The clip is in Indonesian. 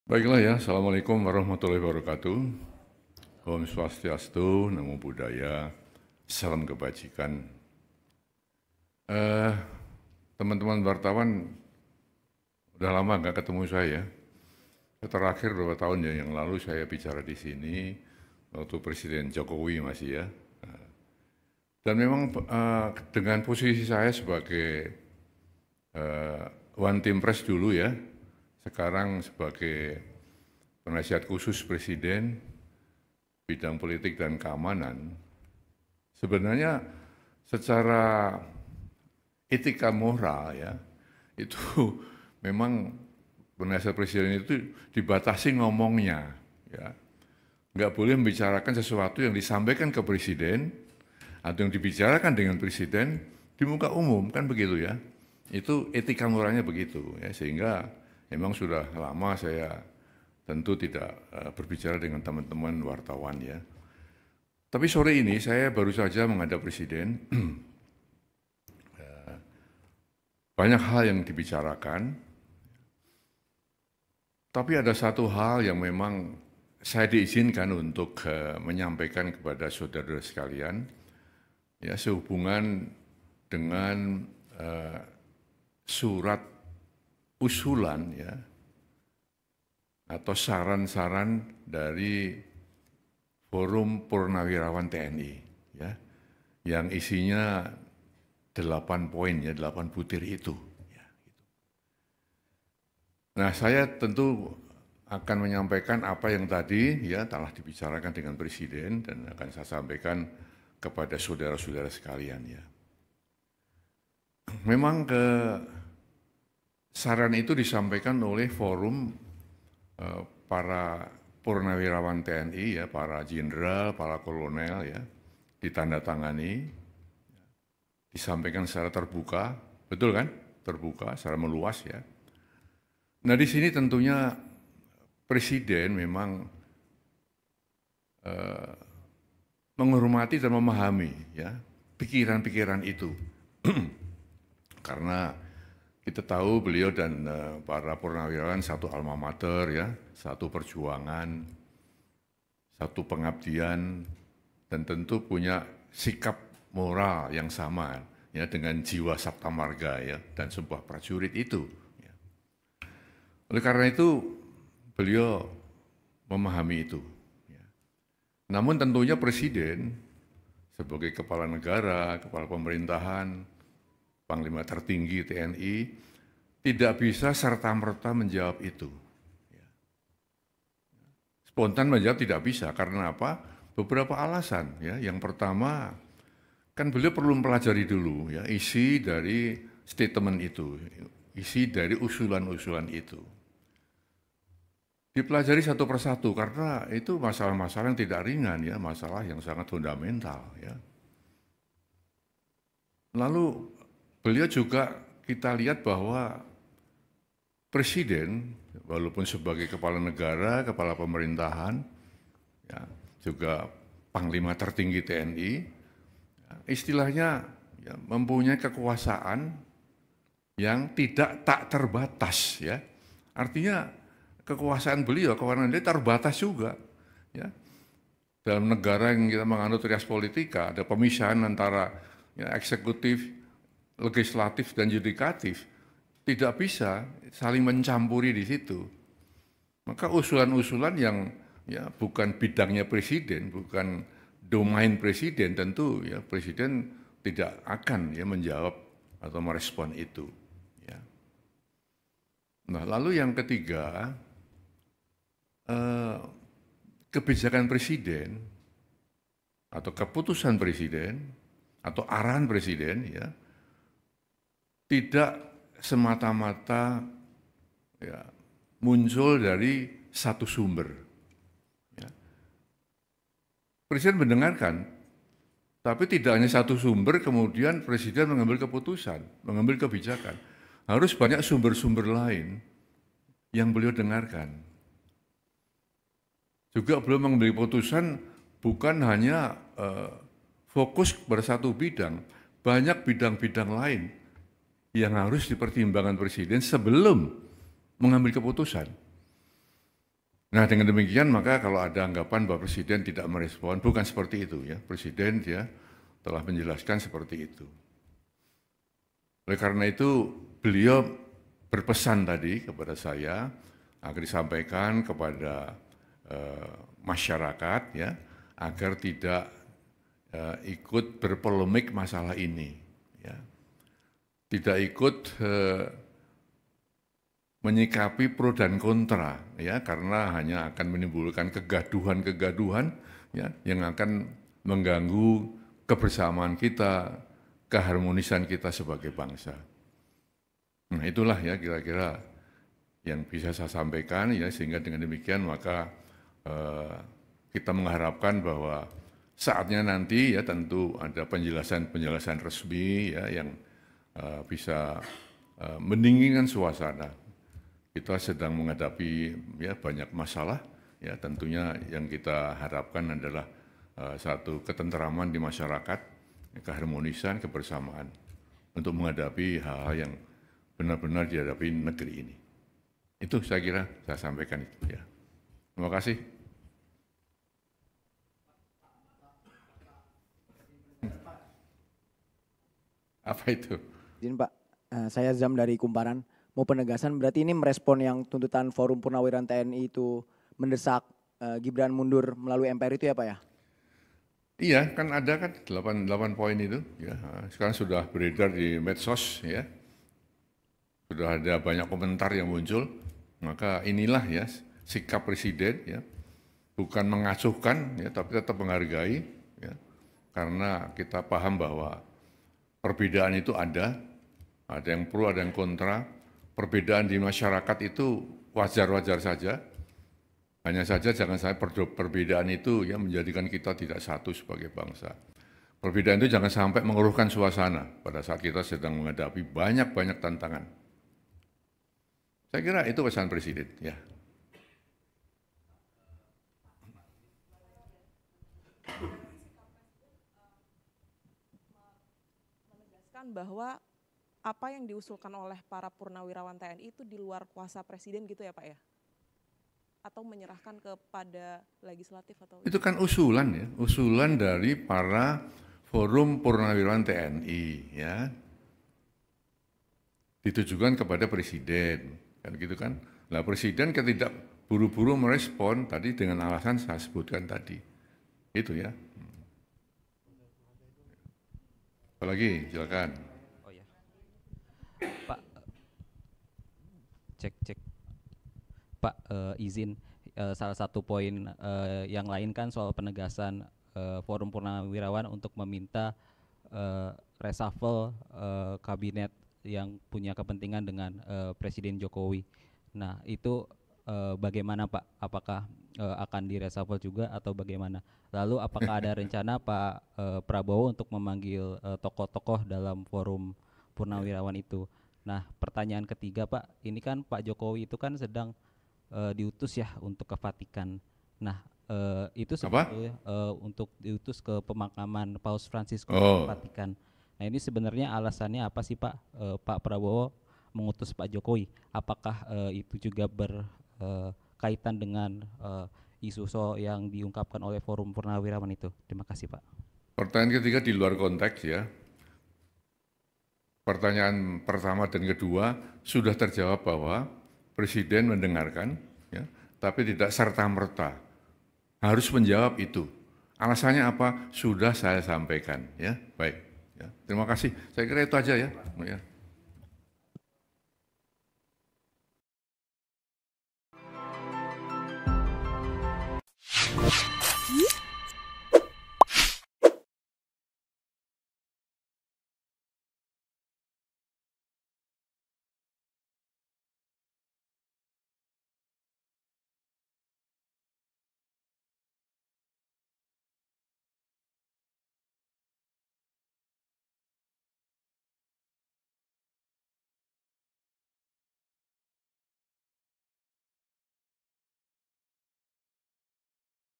Baiklah ya, Assalamualaikum warahmatullahi wabarakatuh. Om Swastiastu, Namo Buddhaya, salam kebajikan. Teman-teman wartawan, udah lama nggak ketemu saya. Terakhir beberapa tahun yang lalu saya bicara di sini, waktu Presiden Jokowi masih ya. Dan memang dengan posisi saya sebagai One Team Press dulu ya, sekarang sebagai penasihat khusus Presiden bidang politik dan keamanan, sebenarnya secara etika moral ya, itu memang penasihat Presiden itu dibatasi ngomongnya, ya. Nggak boleh membicarakan sesuatu yang disampaikan ke Presiden atau yang dibicarakan dengan Presiden di muka umum, kan begitu ya. Itu etika moralnya begitu ya, sehingga memang sudah lama saya tentu tidak berbicara dengan teman-teman wartawan ya. Tapi sore ini saya baru saja menghadap Presiden. Banyak hal yang dibicarakan, tapi ada satu hal yang memang saya diizinkan untuk menyampaikan kepada saudara sekalian, ya, sehubungan dengan surat usulan ya, atau saran-saran dari Forum Purnawirawan TNI ya, yang isinya 8 poin ya, 8 butir itu. Ya, gitu. Nah, saya tentu akan menyampaikan apa yang tadi ya telah dibicarakan dengan Presiden dan akan saya sampaikan kepada saudara-saudara sekalian ya. Memang saran itu disampaikan oleh forum para purnawirawan TNI ya, para jenderal, para kolonel ya, ditandatangani, disampaikan secara terbuka, betul kan? Terbuka, secara meluas ya. Nah di sini tentunya Presiden memang menghormati dan memahami ya pikiran-pikiran itu. Karena kita tahu beliau dan para purnawirawan satu alma mater ya, satu perjuangan, satu pengabdian, dan tentu punya sikap moral yang sama ya dengan jiwa sabta marga ya dan sebuah prajurit itu. Ya. Oleh karena itu beliau memahami itu. Ya. Namun tentunya Presiden sebagai kepala negara, kepala pemerintahan, Panglima tertinggi TNI, tidak bisa serta-merta menjawab itu. Spontan menjawab tidak bisa, karena apa? Beberapa alasan. Ya. Yang pertama, kan beliau perlu mempelajari dulu ya, isi dari statement itu, isi dari usulan-usulan itu. Dipelajari satu persatu, karena itu masalah-masalah yang tidak ringan, ya, masalah yang sangat fundamental. Ya. Lalu beliau juga kita lihat bahwa Presiden, walaupun sebagai kepala negara, kepala pemerintahan, ya, juga Panglima tertinggi TNI, ya, istilahnya ya, mempunyai kekuasaan yang tak terbatas. Ya. Artinya kekuasaan beliau, kewenangan dia terbatas juga. Ya. Dalam negara yang kita menganut rias politika, ada pemisahan antara ya, eksekutif, legislatif dan yudikatif, tidak bisa saling mencampuri di situ. Maka usulan-usulan yang ya bukan bidangnya Presiden, bukan domain Presiden, tentu ya Presiden tidak akan ya menjawab atau merespon itu. Ya. Nah, lalu yang ketiga, kebijakan Presiden atau keputusan Presiden atau arahan Presiden ya tidak semata-mata ya, muncul dari satu sumber. Ya. Presiden mendengarkan, tapi tidak hanya satu sumber kemudian Presiden mengambil keputusan, mengambil kebijakan. Harus banyak sumber-sumber lain yang beliau dengarkan. Juga beliau mengambil keputusan bukan hanya fokus pada satu bidang, banyak bidang-bidang lain yang harus dipertimbangkan Presiden sebelum mengambil keputusan. Nah, dengan demikian maka kalau ada anggapan bahwa Presiden tidak merespon, bukan seperti itu ya. Presiden dia telah menjelaskan seperti itu. Oleh karena itu beliau berpesan tadi kepada saya agar disampaikan kepada masyarakat ya agar tidak ikut berpolemik masalah ini, ya. Tidak ikut menyikapi pro dan kontra, ya, karena hanya akan menimbulkan kegaduhan-kegaduhan, ya, yang akan mengganggu kebersamaan kita, keharmonisan kita sebagai bangsa. Nah, itulah ya kira-kira yang bisa saya sampaikan, ya, sehingga dengan demikian maka kita mengharapkan bahwa saatnya nanti ya tentu ada penjelasan-penjelasan resmi ya yang bisa mendinginkan suasana. Kita sedang menghadapi ya banyak masalah ya, tentunya yang kita harapkan adalah satu ketentraman di masyarakat, keharmonisan, kebersamaan untuk menghadapi hal-hal yang benar-benar dihadapi negeri ini. Itu saya kira saya sampaikan itu ya. Terima kasih. Apa itu? Izin Pak, saya Zam dari Kumparan. Mau penegasan berarti ini merespon yang tuntutan Forum Purnawirawan TNI itu mendesak Gibran mundur melalui MPR itu ya Pak ya? Iya, kan ada kan 8 poin itu ya. Sekarang sudah beredar di medsos ya. Sudah ada banyak komentar yang muncul. Maka inilah ya sikap Presiden ya. Bukan mengacuhkan ya, tapi tetap menghargai ya. Karena kita paham bahwa perbedaan itu ada yang pro, ada yang kontra. Perbedaan di masyarakat itu wajar-wajar saja. Hanya saja jangan sampai perbedaan itu ya menjadikan kita tidak satu sebagai bangsa. Perbedaan itu jangan sampai mengeruhkan suasana pada saat kita sedang menghadapi banyak-banyak tantangan. Saya kira itu pesan Presiden ya. Menegaskan bahwa apa yang diusulkan oleh para purnawirawan TNI itu di luar kuasa Presiden gitu ya Pak ya? Atau menyerahkan kepada legislatif atau? Itu kan usulan ya, usulan dari para Forum Purnawirawan TNI ya. Ditujukan kepada Presiden, kan gitu kan. Nah, Presiden tidak buru-buru merespon tadi dengan alasan saya sebutkan tadi. Itu ya. Apalagi, silakan. Oh ya. Pak, cek. Pak, izin salah satu poin yang lain kan soal penegasan Forum Purnawirawan untuk meminta reshuffle kabinet yang punya kepentingan dengan Presiden Jokowi. Nah, itu bagaimana Pak? Apakah akan direshuffle juga atau bagaimana? Lalu apakah ada rencana Pak Prabowo untuk memanggil tokoh-tokoh dalam Forum Purnawirawan itu? Nah, pertanyaan ketiga Pak, ini kan Pak Jokowi itu kan sedang diutus ya untuk ke Vatikan. Nah, itu sebetulnya untuk diutus ke pemakaman Paus Fransiskus ke Vatikan. Nah, ini sebenarnya alasannya apa sih Pak? Pak Prabowo mengutus Pak Jokowi. Apakah itu juga berkaitan dengan isu yang diungkapkan oleh Forum Purnawirawan itu? Terima kasih Pak. Pertanyaan ketiga di luar konteks ya. Pertanyaan pertama dan kedua sudah terjawab bahwa Presiden mendengarkan, ya, tapi tidak serta-merta harus menjawab itu. Alasannya apa? Sudah saya sampaikan, ya. Baik, ya. Terima kasih. Saya kira itu aja ya.